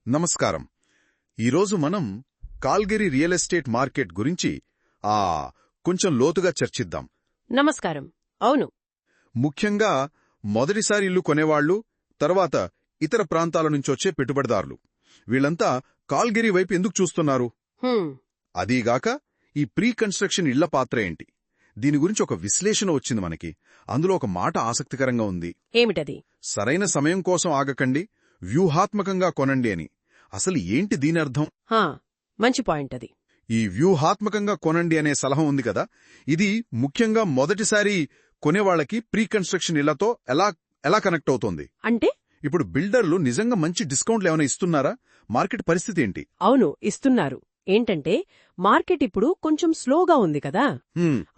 నమస్కారం. ఈరోజు మనం కాల్గరీ రియల్ ఎస్టేట్ మార్కెట్ గురించి కొంచెం లోతుగా చర్చిద్దాం. నమస్కారం. అవును, ముఖ్యంగా మొదటిసారి ఇల్లు కొనేవాళ్లు, తర్వాత ఇతర ప్రాంతాల నుంచొచ్చే పెట్టుబడిదారులు, వీళ్లంతా కాల్గరీ వైపు ఎందుకు చూస్తున్నారు? అదీగాక ఈ ప్రీ కన్స్ట్రక్షన్ ఇళ్ల పాత్ర ఏంటి? దీని గురించి ఒక విశ్లేషణ వచ్చింది మనకి. అందులో ఒక మాట ఆసక్తికరంగా ఉంది. ఏమిటది? సరైన సమయం కోసం ఆగకండి, వ్యూహాత్మకంగా కొనండి అని. అసలు ఏంటి దీని అర్థం? మంచి పాయింట్ అది. ఈ వ్యూహాత్మకంగా కొనండి అనే సలహా ఉంది కదా, ఇది ముఖ్యంగా మొదటిసారి కొనేవాళ్లకి ప్రీ కన్స్ట్రక్షన్ ఇళ్లతో ఎలా కనెక్ట్ అవుతోంది? అంటే ఇప్పుడు బిల్డర్లు నిజంగా మంచి డిస్కౌంట్లు ఏమైనా ఇస్తున్నారా? మార్కెట్ పరిస్థితి ఏంటి? అవును, ఇస్తున్నారు. ఏంటంటే మార్కెట్ ఇప్పుడు కొంచెం స్లోగా ఉంది కదా,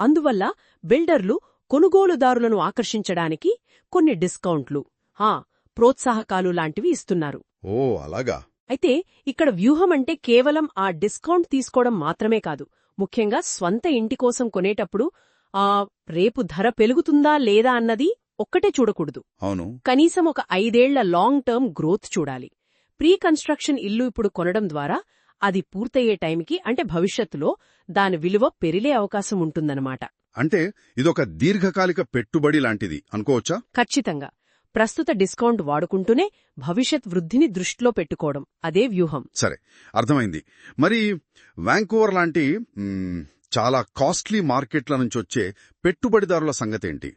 అందువల్ల బిల్డర్లు కొనుగోలుదారులను ఆకర్షించడానికి కొన్ని డిస్కౌంట్లు, ప్రోత్సాహకాలు లాంటివి ఇస్తున్నారు. ఓ అలాగా. అయితే ఇక్కడ వ్యూహం అంటే కేవలం ఆ డిస్కౌంట్ తీసుకోవడం మాత్రమే కాదు. ముఖ్యంగా స్వంత ఇంటి కోసం కొనేటప్పుడు రేపు ధర పెరుగుతుందా లేదా అన్నది ఒక్కటే చూడకూడదు. అవును, కనీసం ఒక 5 ఏళ్ల లాంగ్ టర్మ్ గ్రోత్ చూడాలి. ప్రీ కన్స్ట్రక్షన్ ఇల్లు ఇప్పుడు కొనడం ద్వారా అది పూర్తయ్యే టైంకి, అంటే భవిష్యత్తులో దాని విలువ పెరిగే అవకాశం ఉంటుందన్నమాట. అంటే ఇదొక దీర్ఘకాలిక పెట్టుబడి లాంటిది అనుకోవచ్చా? ఖచ్చితంగా. ప్రస్తుత డిస్కౌంట్ వాడుకుంటూనే భవిష్యత్ వృద్ధిని దృష్టిలో పెట్టుకోవడం, అదే వ్యూహం. సరే, అర్థమైంది. మరి వాంకూవర్ లాంటి చాలా కాస్ట్లీ మార్కెట్ల నుంచొచ్చే పెట్టుబడిదారుల సంగతేంటి?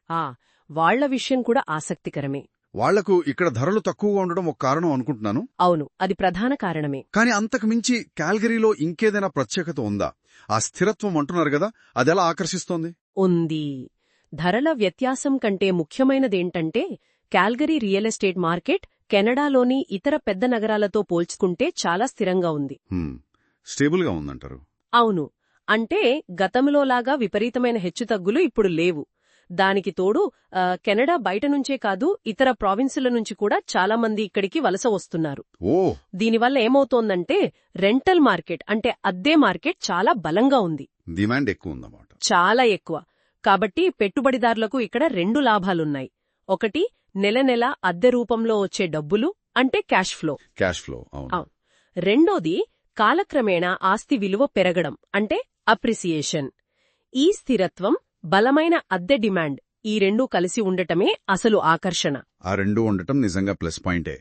వాళ్ల విషయం కూడా ఆసక్తికరమే. వాళ్లకు ఇక్కడ ధరలు తక్కువగా ఉండడం ఒక కారణం అనుకుంటున్నాను. అవును, అది ప్రధాన కారణమే. కాని అంతకు మించి కాల్గరీలో ఇంకేదైనా ప్రత్యేకత ఉందా? ఆ స్థిరత్వం అంటున్నారు కదా, అదెలా ఆకర్షిస్తోంది? ఉంది. ధరల వ్యత్యాసం కంటే ముఖ్యమైనదేంటంటే కాల్గరీ రియల్ ఎస్టేట్ మార్కెట్ కెనడాలోని ఇతర పెద్ద నగరాలతో పోల్చుకుంటే చాలా స్థిరంగా ఉంది. స్టేబుల్గా ఉందంటారు? అవును. అంటే గతంలోలాగా విపరీతమైన హెచ్చుతగ్గులు ఇప్పుడు లేవు. దానికి తోడు కెనడా బయట నుంచే కాదు, ఇతర ప్రావిన్సుల నుంచి కూడా చాలా మంది ఇక్కడికి వలస వస్తున్నారు. దీనివల్ల ఏమవుతోందంటే రెంటల్ మార్కెట్, అంటే అద్దె మార్కెట్ చాలా బలంగా ఉంది. డిమాండ్ ఎక్కువ ఉందన్నమాట. చాలా ఎక్కువ. కాబట్టి పెట్టుబడిదారులకు ఇక్కడ 2 లాభాలున్నాయి. ఒకటి, నెల నెల అద్దె రూపంలో వచ్చే డబ్బులు, అంటే క్యాష్ ఫ్లో. అవును. రెండోది, కాలక్రమేణా ఆస్తి విలువ పెరగడం, అంటే అప్రిసియేషన్. ఈ స్థిరత్వం, బలమైన అద్దె డిమాండ్, ఈ రెండూ కలిసి ఉండటమే అసలు ఆకర్షణ. ఆ రెండూ ఉండటం నిజంగా ప్లస్ పాయింటే.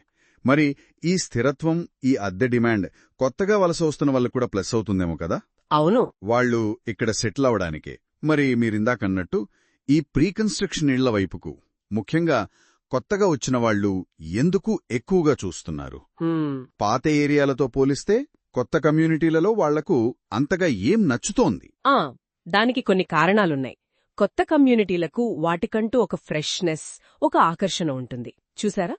మరి ఈ స్థిరత్వం, ఈ అద్దె డిమాండ్ కొత్తగా వలస వస్తున్న వాళ్ళకు కూడా ప్లస్ అవుతుందేమో కదా? అవును. వాళ్లు ఇక్కడ సెటిల్ అవడానికే. మరి మీరిందాకన్నట్టు ఈ ప్రీ కన్స్ట్రక్షన్ ఇళ్ల వైపుకు ముఖ్యంగా కొత్తగా వచ్చిన వాళ్లు ఎందుకు ఎక్కువగా చూస్తున్నారు? పాత ఏరియాలతో పోలిస్తే కొత్త కమ్యూనిటీలలో వాళ్లకు అంతగా ఏం నచ్చుతోంది? దానికి కొన్ని కారణాలున్నాయి. కొత్త కమ్యూనిటీలకు వాటికంటూ ఒక ఫ్రెష్నెస్, ఒక ఆకర్షణ ఉంటుంది. చూసారా,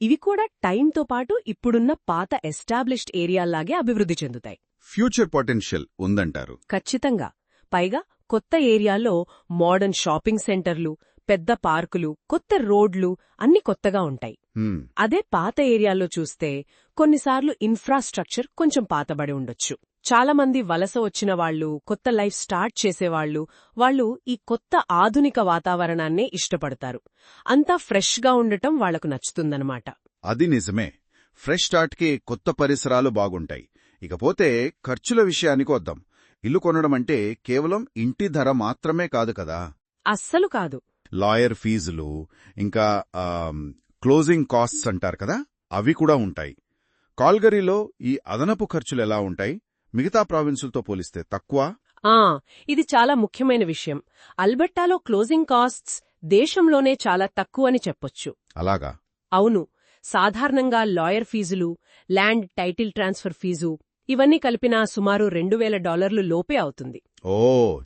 ఇవి కూడా టైంతో పాటు ఇప్పుడున్న పాత ఎస్టాబ్లిష్డ్ ఏరియాల్లాగే అభివృద్ధి చెందుతాయి. ఫ్యూచర్ పొటెన్షియల్ ఉందంటారు? ఖచ్చితంగా. పైగా కొత్త ఏరియాల్లో మోడర్న్ షాపింగ్ సెంటర్లు, పెద్ద పార్కులు, కొత్త రోడ్లు అన్ని కొత్తగా ఉంటాయి. అదే పాత ఏరియాల్లో చూస్తే కొన్నిసార్లు ఇన్ఫ్రాస్ట్రక్చర్ కొంచెం పాతబడి ఉండొచ్చు. చాలామంది వలస వచ్చిన వాళ్లు, కొత్త లైఫ్ స్టార్ట్ చేసేవాళ్లు, వాళ్లు ఈ కొత్త ఆధునిక వాతావరణాన్నే ఇష్టపడతారు. అంతా ఫ్రెష్గా ఉండటం వాళ్లకు నచ్చుతుందన్నమాట. అది నిజమే. ఫ్రెష్ స్టార్ట్కి కొత్త పరిసరాలు బాగుంటాయి. ఇకపోతే ఖర్చుల విషయానికి వద్దాం. ఇల్లు కొనడమంటే కేవలం ఇంటి ధర మాత్రమే కాదు కదా? అస్సలు కాదు. లాయర్ ఫీజులు, ఇంకా క్లోజింగ్ కాస్ట్స్ అంటారు కదా, అవి కూడా ఉంటాయి. కాల్గరీలో ఈ అదనపు ఖర్చులు ఎలా ఉంటాయి? మిగతా ప్రావిన్సులతో పోలిస్తే తక్కువ? ఇది చాలా ముఖ్యమైన విషయం. అల్బర్టాలో క్లోజింగ్ కాస్ట్స్ దేశంలోనే చాలా తక్కువని చెప్పొచ్చు. అలాగా? అవును. సాధారణంగా లాయర్ ఫీజులు, ల్యాండ్ టైటిల్ ట్రాన్స్ఫర్ ఫీజు, ఇవన్నీ కలిపినా సుమారు $2,000 లోపే అవుతుంది.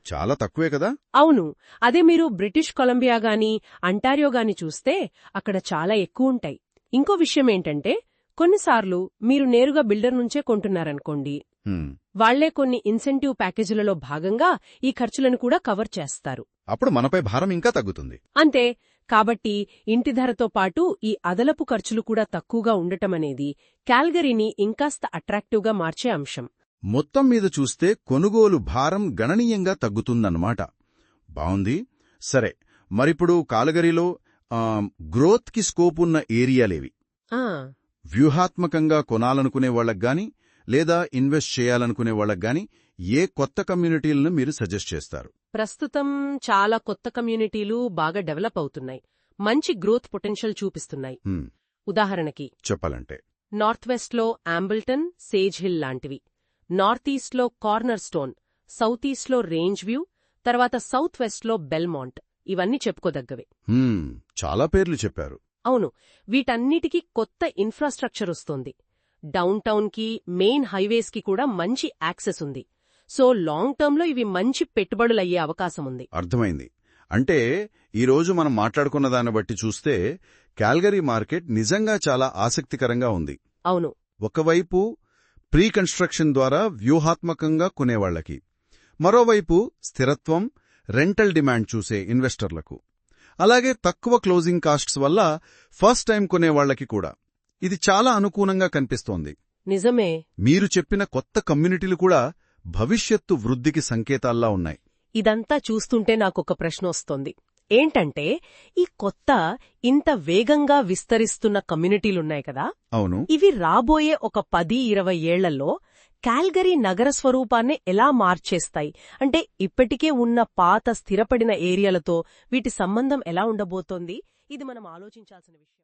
చాలా తక్కువే కదా? అవును. అదే మీరు బ్రిటిష్ కొలంబియా గాని, అంటారియో గాని చూస్తే అక్కడ చాలా ఎక్కువుంటాయి. ఇంకో విషయమేంటంటే కొన్నిసార్లు మీరు నేరుగా బిల్డర్ నుంచే కొంటున్నారనుకోండి, వాళ్లే కొన్ని ఇన్సెంటివ్ ప్యాకేజీలలో భాగంగా ఈ ఖర్చులను కూడా కవర్ చేస్తారు. అప్పుడు మనపై భారం ఇంకా తగ్గుతుంది. అంతే. కాబట్టి ఇంటి ధరతో పాటు ఈ అదనపు ఖర్చులు కూడా తక్కువగా ఉండటమనేది కాల్గరీని ఇంకాస్త అట్రాక్టివ్గా మార్చే అంశం. మొత్తం మీద చూస్తే కొనుగోలు భారం గణనీయంగా తగ్గుతుందన్నమాట. బావుంది. సరే, మరిప్పుడు కాల్గరీలో గ్రోత్కి స్కోప్ ఉన్న ఏరియాలేవి? వ్యూహాత్మకంగా కొనాలనుకునే వాళ్లకుగాని లేదా ఇన్వెస్ట్ చేయాలనుకునే వాళ్లకుగాని ఏ కొత్త కమ్యూనిటీలను మీరు సజెస్ట్ చేస్తారు? ప్రస్తుతం చాలా కొత్త కమ్యూనిటీలు బాగా డెవలప్ అవుతున్నాయి, మంచి గ్రోత్ పొటెన్షియల్ చూపిస్తున్నాయి. ఉదాహరణకి చెప్పాలంటే నార్త్ వెస్ట్లో ఆంబుల్టన్, సేజ్ హిల్ లాంటివి, నార్త్ ఈస్ట్లో కార్నర్ స్టోన్, సౌత్ ఈస్ట్లో రేంజ్ వ్యూ, తర్వాత సౌత్ వెస్ట్లో బెల్మాంట్, ఇవన్నీ చెప్పుకోదగ్గవే. చాలా పేర్లు చెప్పారు. అవును, వీటన్నిటికీ కొత్త ఇన్ఫ్రాస్ట్రక్చర్ వస్తోంది. డౌన్ టౌన్కి, మెయిన్ హైవేస్కి కూడా మంచి యాక్సెస్ ఉంది. సో లాంగ్ టర్మ్లో ఇవి మంచి పెట్టుబడులయ్యే అవకాశముంది. అర్థమైంది. అంటే ఈరోజు మనం మాట్లాడుకున్న దాన్ని బట్టి చూస్తే కాల్గరీ మార్కెట్ నిజంగా చాలా ఆసక్తికరంగా ఉంది. అవును. ఒకవైపు ప్రీ కన్స్ట్రక్షన్ ద్వారా వ్యూహాత్మకంగా కొనేవాళ్లకి, మరోవైపు స్థిరత్వం, రెంటల్ డిమాండ్ చూసే ఇన్వెస్టర్లకు, అలాగే తక్కువ క్లోజింగ్ కాస్ట్స్ వల్ల ఫస్ట్ టైం కొనేవాళ్లకి కూడా ఇది చాలా అనుకూలంగా కనిపిస్తోంది. నిజమే. మీరు చెప్పిన కొత్త కమ్యూనిటీలు కూడా భవిష్యత్తు వృద్ధికి సంకేతాల్లా ఉన్నాయి. ఇదంతా చూస్తుంటే నాకొక ప్రశ్న వస్తోంది. ఏంటంటే, ఈ కొత్త ఇంత వేగంగా విస్తరిస్తున్న కమ్యూనిటీలున్నాయి కదా, అవును, ఇవి రాబోయే ఒక 10-20 ఏళ్లలో కాల్గరీ నగర స్వరూపాన్ని ఎలా మార్చేస్తాయి? అంటే ఇప్పటికే ఉన్న పాత స్థిరపడిన ఏరియాలతో వీటి సంబంధం ఎలా ఉండబోతోంది? ఇది మనం ఆలోచించాల్సిన విషయం.